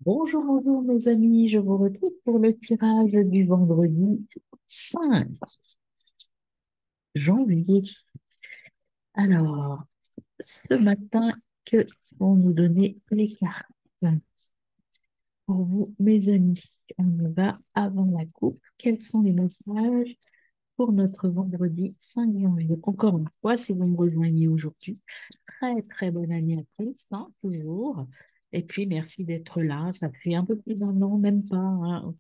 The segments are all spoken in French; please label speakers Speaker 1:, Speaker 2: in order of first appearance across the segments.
Speaker 1: Bonjour, bonjour mes amis, je vous retrouve pour le tirage du vendredi 5 janvier. Alors, ce matin, que vont nous donner les cartes pour vous, mes amis? On y va avant la coupe. Quels sont les messages pour notre vendredi 5 janvier? Encore une fois, si vous me rejoignez aujourd'hui, très très bonne année à tous, hein, toujours. Et puis, merci d'être là. Ça fait un peu plus d'un an, même pas, hein.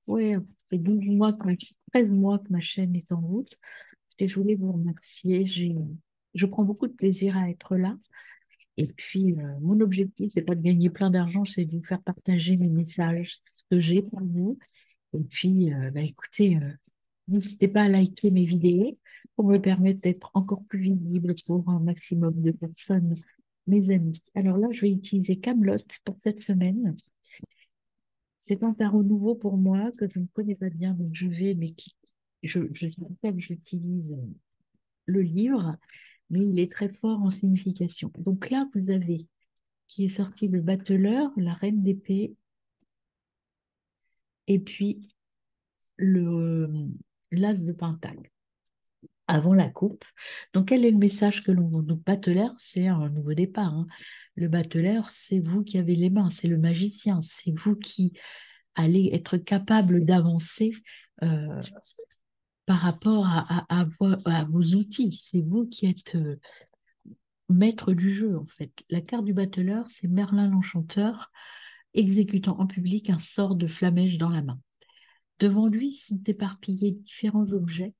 Speaker 1: Oui, ça fait 12 mois, 13 mois que ma chaîne est en route. Et je voulais vous remercier. Je prends beaucoup de plaisir à être là. Et puis, mon objectif, c'est pas de gagner plein d'argent, c'est de vous faire partager mes messages, ce que j'ai pour vous. Et puis, écoutez, n'hésitez pas à liker mes vidéos pour me permettre d'être encore plus visible pour un maximum de personnes, mes amis. Alors là, je vais utiliser Camelot pour cette semaine. C'est un tarot nouveau pour moi que je ne connais pas bien, donc je vais, mais je rappelle que j'utilise le livre, mais il est très fort en signification. Donc là, vous avez qui est sorti le battleur, la reine d'épée, et puis le l'as de pentacle avant la coupe. Donc quel est le message que l'on donc battleur, c'est un nouveau départ, hein. Le battleur, c'est vous qui avez les mains, c'est le magicien, c'est vous qui allez être capable d'avancer euh, par rapport à vos outils. C'est vous qui êtes maître du jeu, en fait. La carte du battleur, c'est Merlin l'Enchanteur exécutant en public un sort de flamèche dans la main. Devant lui sont éparpillés différents objets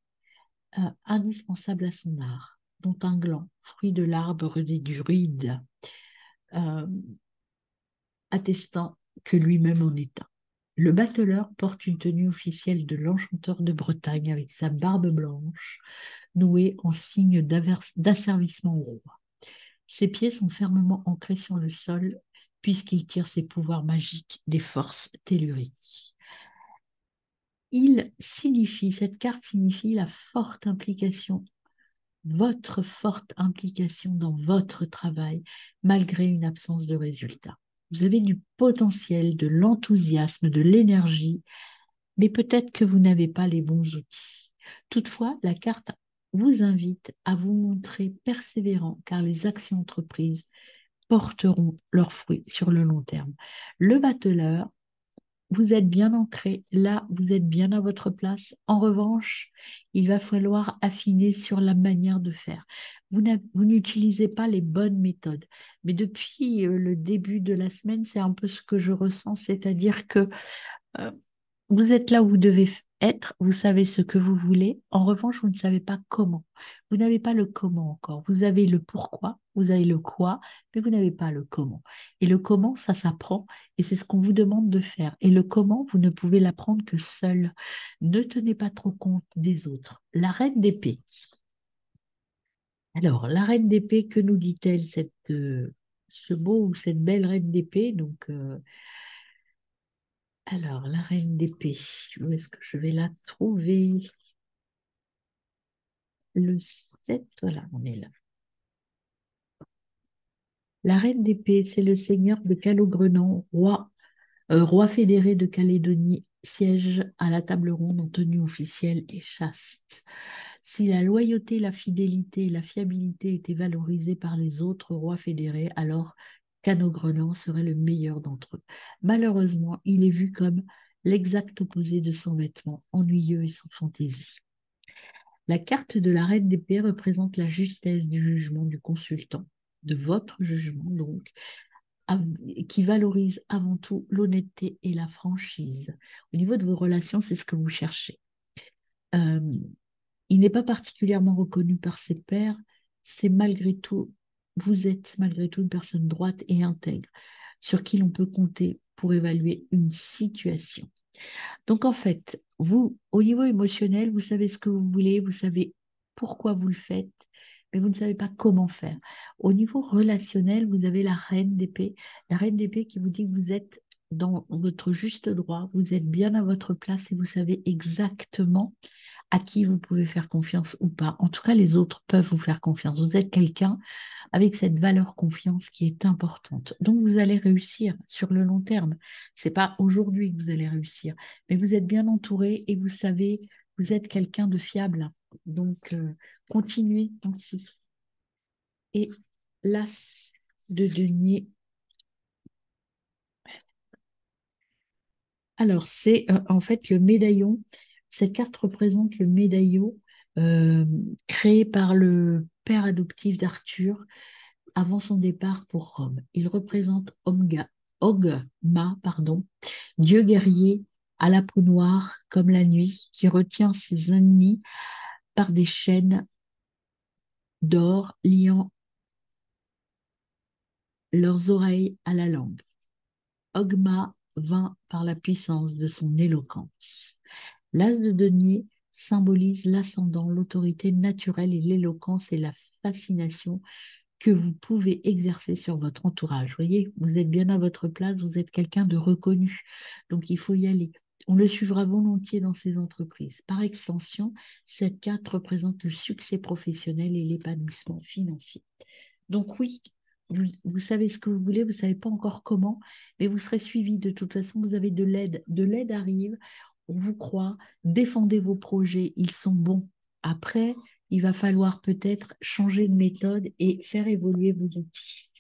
Speaker 1: indispensables à son art, dont un gland, fruit de l'arbre des druides, euh, attestant que lui-même en est un. Le battleur porte une tenue officielle de l'enchanteur de Bretagne avec sa barbe blanche, nouée en signe d'asservissement au roi. Ses pieds sont fermement ancrés sur le sol puisqu'il tire ses pouvoirs magiques des forces telluriques. Cette carte signifie la forte implication, votre forte implication dans votre travail malgré une absence de résultat. Vous avez du potentiel, de l'enthousiasme, de l'énergie, mais peut-être que vous n'avez pas les bons outils. Toutefois, la carte vous invite à vous montrer persévérant car les actions entreprises porteront leurs fruits sur le long terme. Le battleur, vous êtes bien ancré, là, vous êtes bien à votre place. En revanche, il va falloir affiner sur la manière de faire. Vous n'utilisez pas les bonnes méthodes. Mais depuis le début de la semaine, c'est un peu ce que je ressens, c'est-à-dire que euh, vous êtes là où vous devez être, vous savez ce que vous voulez. En revanche, vous ne savez pas comment. Vous n'avez pas le comment encore. Vous avez le pourquoi, vous avez le quoi, mais vous n'avez pas le comment. Et le comment, ça s'apprend et c'est ce qu'on vous demande de faire. Et le comment, vous ne pouvez l'apprendre que seul. Ne tenez pas trop compte des autres. La reine d'épée. Alors, la reine d'épée, que nous dit-elle, ce beau ou cette belle reine d'épée? Alors, la reine d'épée, où est-ce que je vais la trouver? Le 7, voilà, on est là. La reine d'épée, c'est le seigneur de Calogrenant, roi fédéré de Calédonie, siège à la table ronde en tenue officielle et chaste. Si la loyauté, la fidélité et la fiabilité étaient valorisées par les autres rois fédérés, alors Calogrenant serait le meilleur d'entre eux. Malheureusement, il est vu comme l'exact opposé de son vêtement, ennuyeux et sans fantaisie. La carte de la reine d'épée représente la justesse du jugement du consultant, de votre jugement donc, qui valorise avant tout l'honnêteté et la franchise. Au niveau de vos relations, c'est ce que vous cherchez. Euh, il n'est pas particulièrement reconnu par ses pairs, c'est malgré tout, vous êtes malgré tout une personne droite et intègre sur qui l'on peut compter pour évaluer une situation. Donc, en fait, vous, au niveau émotionnel, vous savez ce que vous voulez, vous savez pourquoi vous le faites, mais vous ne savez pas comment faire. Au niveau relationnel, vous avez la reine d'épée qui vous dit que vous êtes dans votre juste droit, vous êtes bien à votre place et vous savez exactement à qui vous pouvez faire confiance ou pas. En tout cas, les autres peuvent vous faire confiance. Vous êtes quelqu'un avec cette valeur confiance qui est importante. Donc, vous allez réussir sur le long terme. C'est pas aujourd'hui que vous allez réussir, mais vous êtes bien entouré et vous savez, vous êtes quelqu'un de fiable. Donc, continuez ainsi. Et l'as de denier. Alors, c'est en fait le médaillon. Cette carte représente le médaillon euh, créé par le père adoptif d'Arthur avant son départ pour Rome. Il représente Ogma, pardon, dieu guerrier à la peau noire comme la nuit, qui retient ses ennemis par des chaînes d'or liant leurs oreilles à la langue. Ogma vint par la puissance de son éloquence. L'as de denier symbolise l'ascendant, l'autorité naturelle et l'éloquence et la fascination que vous pouvez exercer sur votre entourage. Vous voyez, vous êtes bien à votre place, vous êtes quelqu'un de reconnu. Donc, il faut y aller. On le suivra volontiers dans ces entreprises. Par extension, cette carte représente le succès professionnel et l'épanouissement financier. Donc oui, vous savez ce que vous voulez, vous ne savez pas encore comment, mais vous serez suivi. De toute façon, vous avez de l'aide. De l'aide arrive, on vous croit, défendez vos projets, ils sont bons. Après, il va falloir peut-être changer de méthode et faire évoluer vos outils.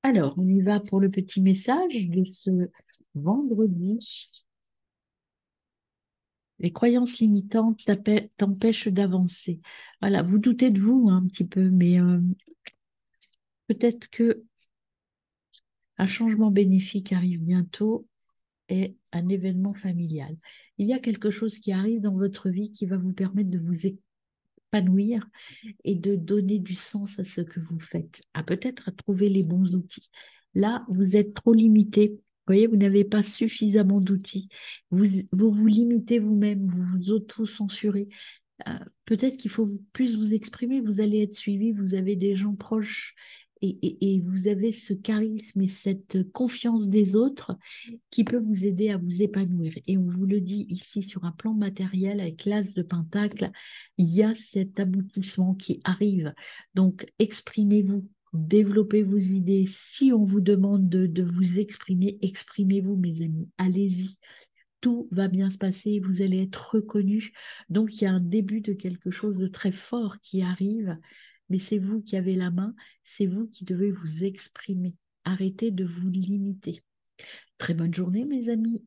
Speaker 1: Alors, on y va pour le petit message de ce vendredi. Les croyances limitantes t'empêchent d'avancer. Voilà, vous doutez de vous hein, un petit peu, mais peut-être que un changement bénéfique arrive bientôt et un événement familial. Il y a quelque chose qui arrive dans votre vie qui va vous permettre de vous épanouir et de donner du sens à ce que vous faites, à peut-être à trouver les bons outils. Là, vous êtes trop limité. Vous voyez, vous n'avez pas suffisamment d'outils. Vous limitez vous-même, vous vous auto-censurez. Peut-être qu'il faut plus vous exprimer, vous allez être suivi, vous avez des gens proches et vous avez ce charisme et cette confiance des autres qui peut vous aider à vous épanouir. Et on vous le dit ici sur un plan matériel avec l'as de Pentacle, il y a cet aboutissement qui arrive. Donc exprimez-vous. Développez vos idées. Si on vous demande de vous exprimer, exprimez-vous, mes amis. Allez-y, tout va bien se passer, vous allez être reconnu. Donc, il y a un début de quelque chose de très fort qui arrive, mais c'est vous qui avez la main, c'est vous qui devez vous exprimer. Arrêtez de vous limiter. Très bonne journée, mes amis.